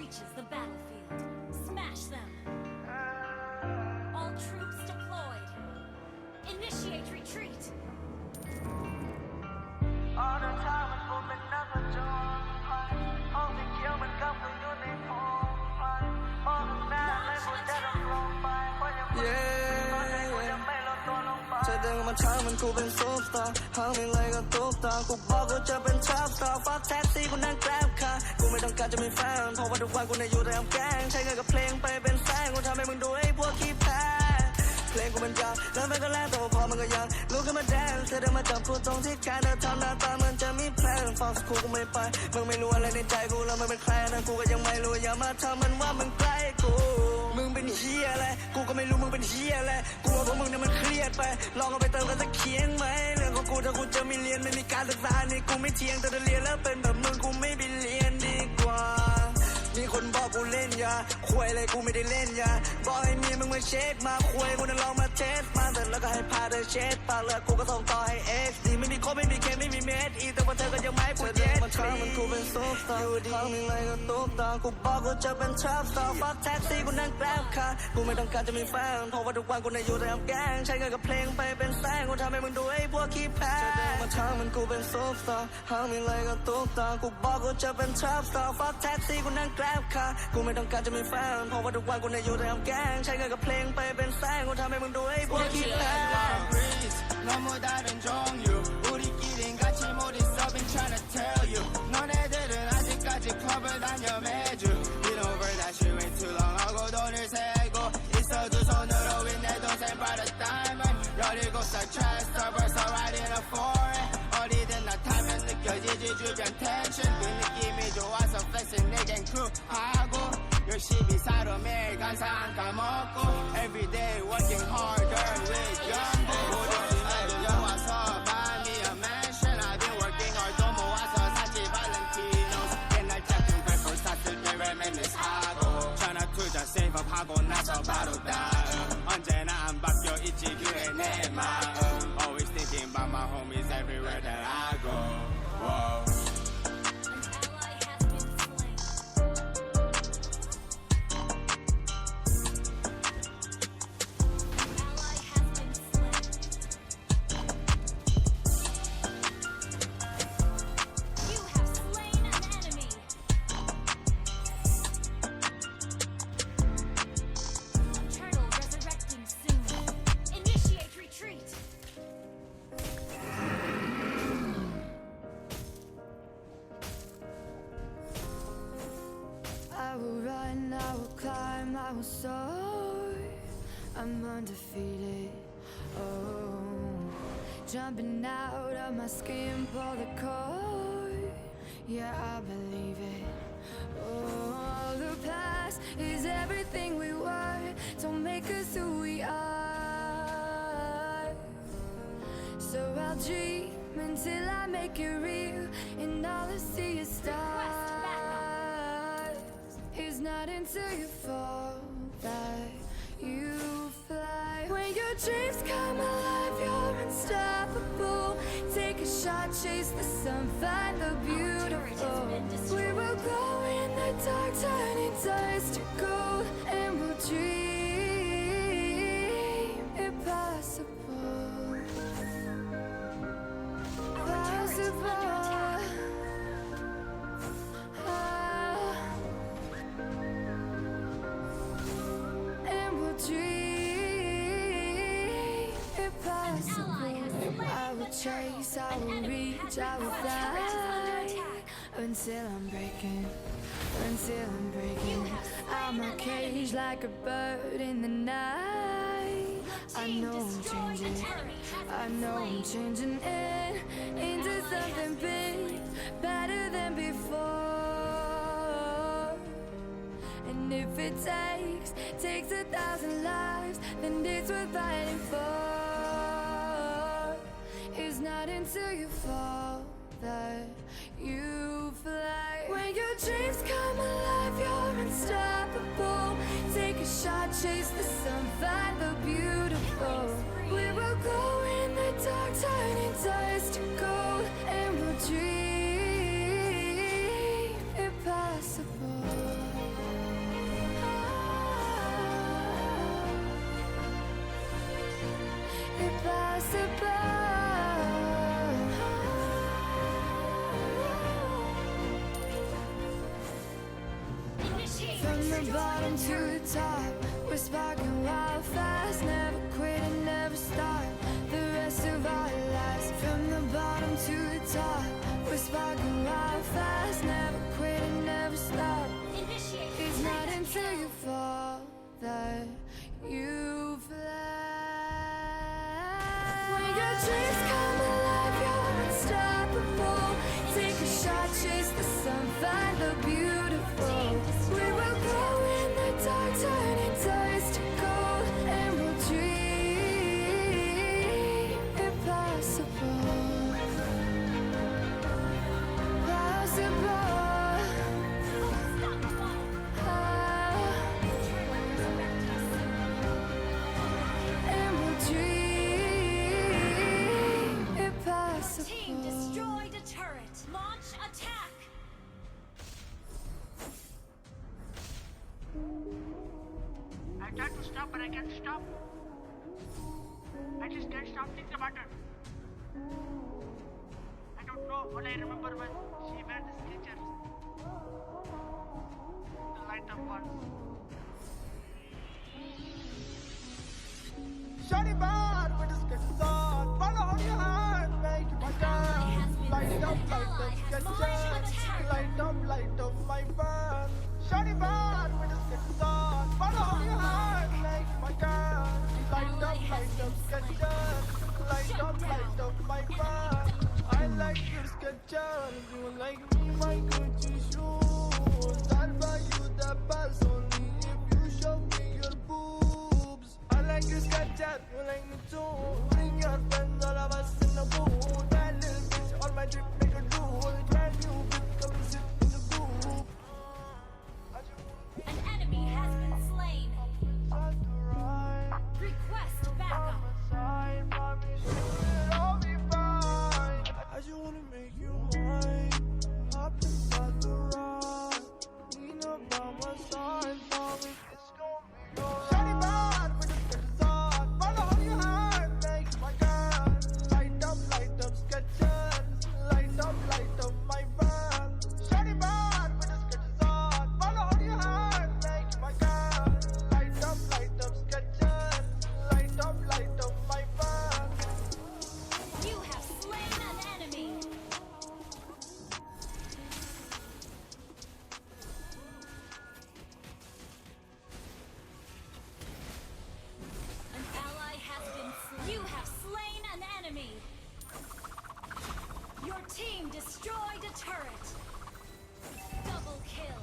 reaches the battlefield. Smash them. All troops deployed. Initiate retreat. All the time มันคงเป็นนักผจญภัยห้องสีเขียวมันกำลังอยู่ในพงไพรมองข้างหน้าและหัวใจต้องลงไปเพราะยังไม่ตอนใจกูยังไม่ลดตัวลงไปเธอเดินมาทางมันกูเป็นซุปสตาร์หางมีอะไรก็ตุ๊กตากูบอกกูจะเป็นท็อปสตาร์ฟักแท็กซี่กูนั่งแกร็บคาร์กูไม่ต้องการจะมีแฟนเพราะว่าทุกวันกูเนี่ยอยู่ในแอมแกงใช้เงินกับเพลงไปเป็นแสงกูทำให้มึงดูไอ้พวกขี้แพ้เพลงกูมันยาวแล้วมันก็แรงแต่ว่าพอมันก็ยังลุกขึ้นมาแดนเธอเดินมาจับกูตรงที่แขนเธอทำหน้าตามันจะมีแพลนฟังสกูกูไม่ไปมึงไม่รู้อะไรในใจกูแล้วมึงเป็นใครนะกูก็ยังไม่รู้อย่ามาทำมันว่ามึงใกล้กูมึงเป็นเฮียอะไรกูก็ไม่รู้มึงเป็นเฮียอะไรกูว่าพวกมึงเนี่ยมันเครียดไปลองเอาไปเติมกันสักเขียนไหมเรื่องของกูถ้ากูจะไม่เรียนไม่มีการศึกษานี่กูไม่เทียงแต่ถ้าเรียนแล้วเป็นแบบมึงกูไม่ไปเรียนดีกว่ามีคนบอกกูเล่นยาควยอะไรกูไม่ได้เล่นยาบอกให้เมียมึงมาเช็ดมาควยกูนั่งลองมาเทสมาเสร็จแล้วก็ให้พาเธอเช็ดปากแล้วกูก็ส่งต่อให้เอ็กซ์ดีไม่มีโคไม่มีเคไม่มีเม็ดอีแต่ว่าเธอก็ยังไม่พูดเย็ดมันทางมันกูเป็นซุปสตาร์อยู่ดีทางมีอะไรก็ตุ๊กตากูบอกกูจะเป็นทรัพสตาร์ฟักแท็กซี่กูนั่งแกร็บคาร์กูไม่ต้องการจะมีแฟนเพราะว่าทุกวันกูเนี่ยอยู่ในแกงใช้เงินกับเพลงไปเป็นแสงกูทำให้มึงดูไอ้พวกขี้แพ้มันทางมันกูเป็นซุปสตาร์หางมีอะไรก็ตุ๊กตากูบอกกูจะเป็นทรัพสตาร์ฟักแท็กซี่กูนั่งแกร็บคาร์กูไม่ต้องการจะมีแฟนเพราะว่าทุกวันกูเนี่ยอยู่ในแกงใช้เงินกับเพลงไปเป็นแสงกูทำให้มึงดูไอ้พวกขี้แพ้Tryna tell you 너네들은 아직까지 club을 다녀매주 Get over that shit way too long 하고 돈을 세고 있어 두 손으로 윈 내 동생 brother diamond 17살 trapstar 벌써 right in a foreign 어디든 나타면 느껴지지 주변 tension 그 느낌이 좋아서 flexing 내겐 crew하고 열심히 살아 매일 간사 안 까먹고 Everyday working harder with young boys 모든 애들 와서 buy me a mansion I've been working hard 돈 모아서 사지 Valentinos 옛날 짝퉁 별걸 샀을 때 reminisce하고 전화 투자 save up 하고 나서 바로 다음 언제나 안 바뀌어 있지 그래 내 마음 Always thinking about my homies everywhere that I go Whoa. I will run, I will climb, I will soar I'm undefeated, oh Jumping out of my skin, pull the cord Yeah, I believe it Oh, the past is everything we were Don't make us who we are So I'll dream until I make it real And all I see is stars It's not until you fall that you fly When your dreams come alive, you're unstoppable Take a shot, chase the sun, find the beautiful We will glow in the dark, turning dust to gold And we'll dream impossible Possible Chase, I will reach, I will fly Until I'm breaking, until I'm breaking I'm a cage like a bird in the night I know I'm changing, I know I'm changing into something big, better than before And if it takes 1,000 lives Then it's worth fighting for It's not until you fall that you fly When your dreams come alive, you're unstoppable Take a shot, chase the sun, find the beautiful We will go in the dark, turning dust to gold And we'll dream impossible the bottom to the top, we're sparking wild fast. Never quit and never stop. The rest of our lives. From the bottom to the top, we're sparking wild fast. Never quit and never stop. Initiate It's not mega until kill. you fall that you fly. When your dreams come alive, you're unstoppable. Take a shot, chase the sun, find the beautiful. We will glow in the dark, turning dust to gold, and we'll dream impossible. Possible. And we'll dream impossible. Team destroyed a turret. Launch attack. I tried to stop, but I can't stop. I just can't stop thinking about her. I don't know. All I remember was she wear the Skechers. The light up ones. Shawty bad with the sketches on. Follow on your heart, make it my turn. Light up sketches. Light up my burn. Shawty bad with the sketches on. Follow on your heart, make it my turn. Light up sketches. Light up my burn. I like your sketches. You like me, my Gucci shoes. I'll buy you the bus only if you show me your boobs. I like your sketches, you like me too. Bring your friends, all of us in the booth. That little bitch on my drip make a drool. Brand new bitch, come and sit in the booth. An enemy has been slain. Side to right, Request backup. side, promise you it'll be fine. I just wanna make you mine. Hop inside the ride. Lean up by my side, promise it's gonna be alright. Shawty bad with the sketches on. Follow on your heart, make it my girl. Light up sketches. Light up my burn. Shawty bad with the sketches on. Follow on your heart, make it my girl. Light up sketches. Light up my burn. You have slain an enemy. An ally has been slain. You have slain an enemy. Your team destroyed a turret. Double kill.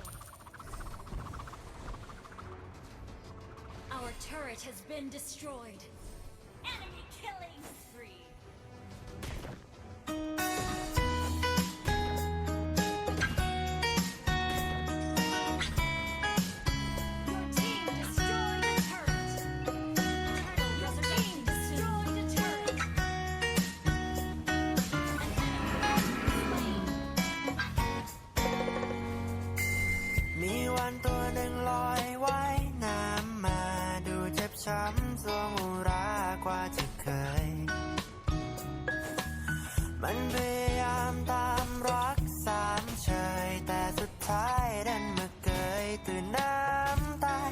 Our turret has been destroyed. Enemy killing spree. Your team destroyed a turret. Your team destroyed a turret. An enemy slain. มีวันตัวหนึ่งลอยว่ายน้ำมาดูเจ็บช้ำสวงอุรากว่าจะเคย มันพยายามตามรักสามเชยแต่สุดท้ายดันมาเกยตื่นน้ำตาย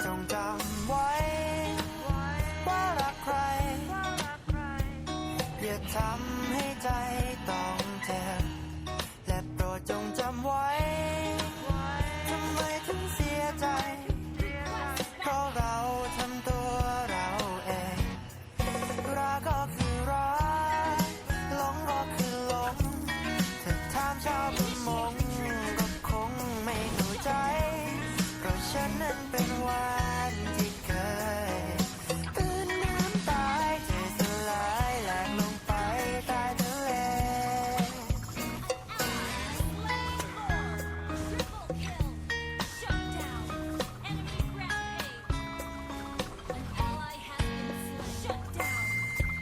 จงจำไว้ว่ารักใคร อย่าทำให้ใจต้องเจ็บและโปรดจงจำไว้ทำไมถึงเสียใจ เพราะเราทำตัวเราเอง รักก็คือรักหลงก็คือหลงถ้าถามชาวประมงก็คงไม่เข้าใจ เพราะฉันนั้นเป็นวันที่เคยตื่นน้ำตายใจสลายแหลกลงไปใต้ทะเล Triple kill. Shut down. Enemy rampage. An ally has been slain. Shut down.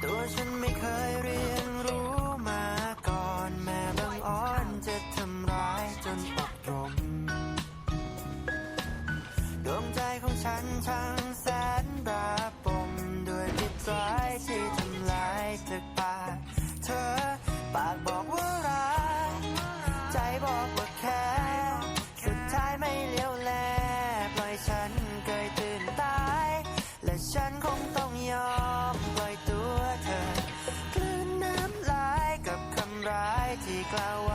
ตัวฉันไม่เคยเรียนรู้มาก่อนแม้บางอ้อนจะทำร้ายจนอกรมดวงใจของฉันช่างแสนระบมด้วยพิษร้ายที่ทำลายจากปากเธอปากบอกว่ารักใจบอกว่าแค่สุดท้ายไม่เลี้ยวแล fly away